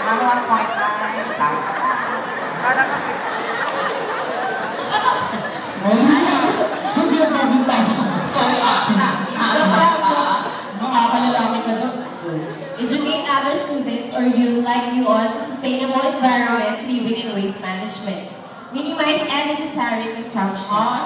1.9. Sakit ka na. Para ka. Hindi ang mabintas. Sorry, nakakalalaki ka doon. Educate other students or youth like you on sustainable environment, living and waste management. Minimize unnecessary consumption.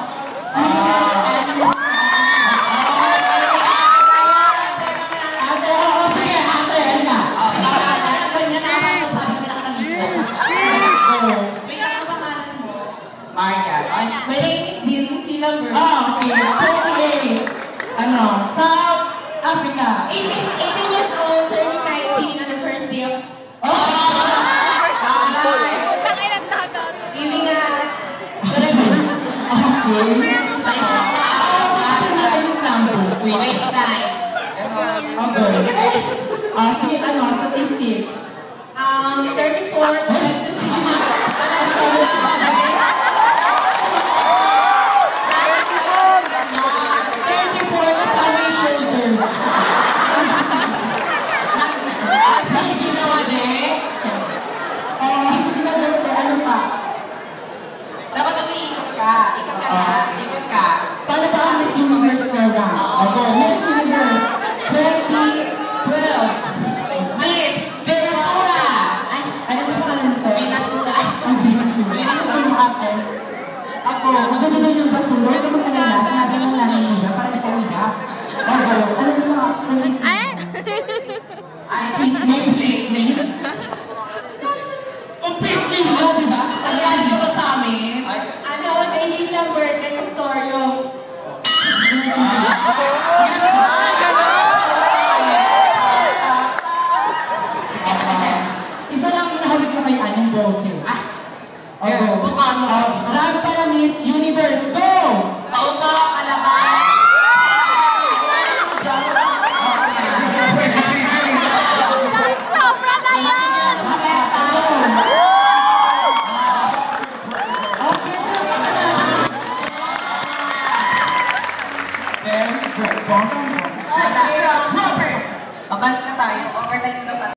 My name is Dylan Silver. Okay. 28. South Africa. 18 years old, turning 19 on the first day of... Giving a... Okay. Sa isang waistline. Statistics. 34 pregnancy. Dapat umiikot ka. Ikot ka na. Ikot ka. Paano ba ang Miss Universe na? Ako, Miss Universe 2012. Miss Venezuela. Ay, ano ba pangalan nito? Venezuela. Venezuela. Ako, maganda na yung basura. Huwag ka mag-alala. Sinabi ng nanay niya para di ka umiyak. Ako, ano ba mga... Ay, plate na yun. Ang plate niyo, di ba? Sali ka ba sa amin? Daily number ng storyo. Isa lang nahawig na may anong boses. Kung ano? Marami para Miss Universe. Go! Paupa, kalaban. Sobra na yan! Very good. Pabalik na tayo. Overtime ko na sa